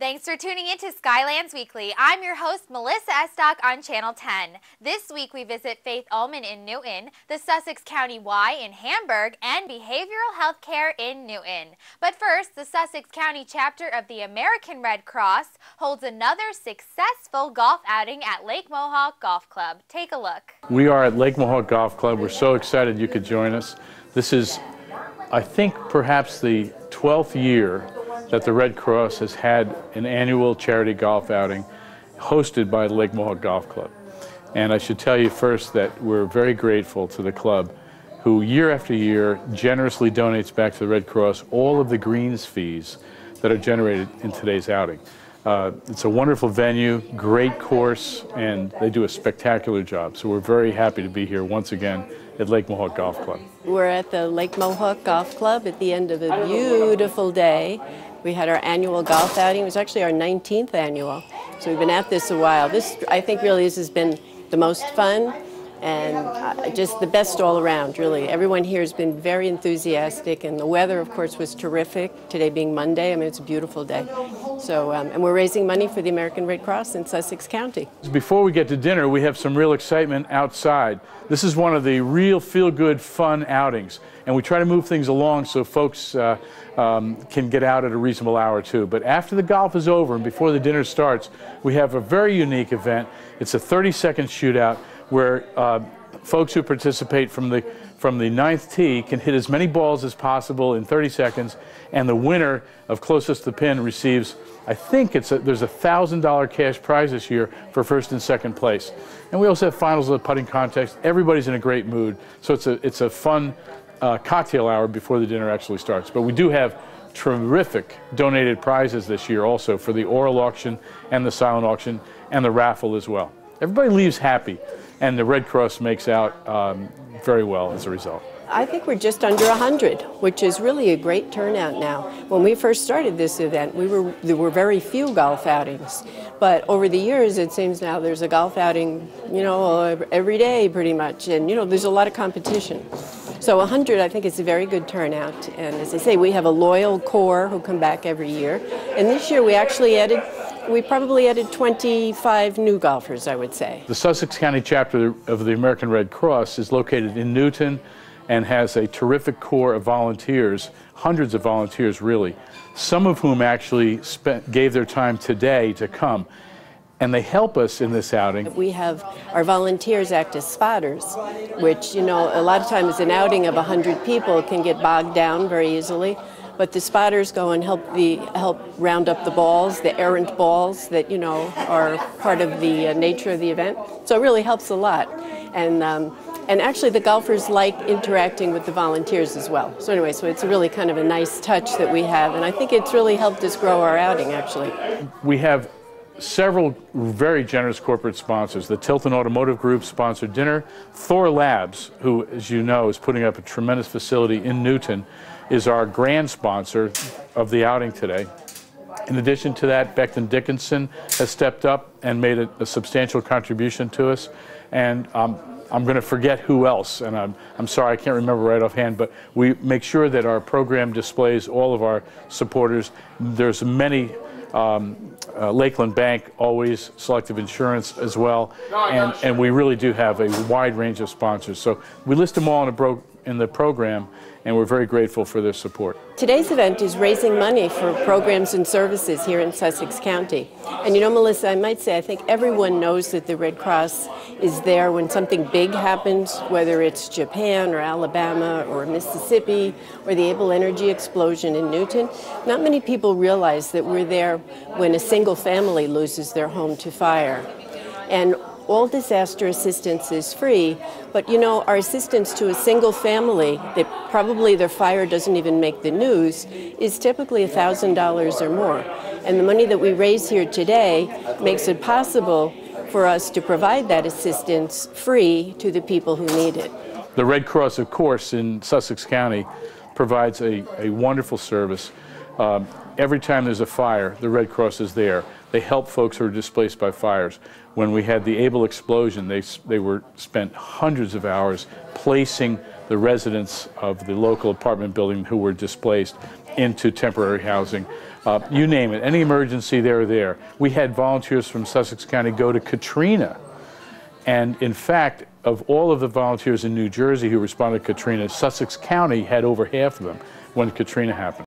Thanks for tuning in to Skylands Weekly. I'm your host, Melissa Estock on Channel 10. This week we visit Faith Ullman in Newton, the Sussex County Y in Hamburg, and behavioral health care in Newton. But first, the Sussex County chapter of the American Red Cross holds another successful golf outing at Lake Mohawk Golf Club. Take a look. We are at Lake Mohawk Golf Club. We're so excited you could join us. This is, I think, perhaps the 12th year that the Red Cross has had an annual charity golf outing hosted by the Lake Mohawk Golf Club. And I should tell you first that we're very grateful to the club, who year after year generously donates back to the Red Cross all of the greens fees that are generated in today's outing. It's a wonderful venue, great course, and they do a spectacular job. So we're very happy to be here once again at Lake Mohawk Golf Club. We're at the Lake Mohawk Golf Club at the end of a beautiful day. We had our annual golf outing. It was actually our 19th annual. So we've been at this a while. This, I think, really has been the most fun and just the best all around, really. Everyone here has been very enthusiastic, and the weather, of course, was terrific. Today being Monday, I mean, it's a beautiful day. So, and we're raising money for the American Red Cross in Sussex County. Before we get to dinner, we have some real excitement outside. This is one of the real feel-good, fun outings, and we try to move things along so folks can get out at a reasonable hour too. But after the golf is over and before the dinner starts, we have a very unique event. It's a 30-second shootout where folks who participate from the ninth tee can hit as many balls as possible in 30 seconds, and the winner of closest to the pin receives, I think there's a $1,000 cash prize this year for first and second place. And we also have finals of the putting contest. Everybody's in a great mood, so it's a fun cocktail hour before the dinner actually starts. But we do have terrific donated prizes this year also for the oral auction and the silent auction and the raffle as well. Everybody leaves happy, and the Red Cross makes out very well as a result. I think we're just under 100, which is really a great turnout now. When we first started this event, there were very few golf outings. But over the years, it seems now there's a golf outing, you know, every day pretty much. And, you know, there's a lot of competition. So 100, I think, is a very good turnout. And as I say, we have a loyal core who come back every year. And this year we probably added 25 new golfers, I would say. The Sussex County chapter of the American Red Cross is located in Newton and has a terrific core of volunteers, hundreds of volunteers really, some of whom actually gave their time today to come. And they help us in this outing. We have our volunteers act as spotters, which, you know, a lot of times an outing of 100 people can get bogged down very easily. But the spotters go and help round up the balls, the errant balls that, you know, are part of the nature of the event. So it really helps a lot. And actually the golfers like interacting with the volunteers as well. So anyway, so it's really kind of a nice touch that we have, and I think it's really helped us grow our outing, actually. We have several very generous corporate sponsors. The Tilton Automotive Group sponsored dinner. Thor Labs, who, as you know, is putting up a tremendous facility in Newton, is our grand sponsor of the outing today. In addition to that, Becton Dickinson has stepped up and made a substantial contribution to us. And I'm going to forget who else, and I'm sorry, I can't remember right offhand, but we make sure that our program displays all of our supporters. There's many, Lakeland Bank, always, Selective Insurance as well, and we really do have a wide range of sponsors. So we list them all in the program, and we're very grateful for their support. Today's event is raising money for programs and services here in Sussex County. And you know, Melissa, I might say I think everyone knows that the Red Cross is there when something big happens, whether it's Japan or Alabama or Mississippi or the Able Energy explosion in Newton. Not many people realize that we're there when a single family loses their home to fire. And all disaster assistance is free, but you know, our assistance to a single family that probably their fire doesn't even make the news is typically $1,000 or more. And the money that we raise here today makes it possible for us to provide that assistance free to the people who need it. The Red Cross, of course, in Sussex County provides a wonderful service. Every time there's a fire, the Red Cross is there. They help folks who are displaced by fires. When we had the Able explosion, they spent hundreds of hours placing the residents of the local apartment building who were displaced into temporary housing. You name it, any emergency, they were there. We had volunteers from Sussex County go to Katrina. And in fact, of all of the volunteers in New Jersey who responded to Katrina, Sussex County had over half of them when Katrina happened.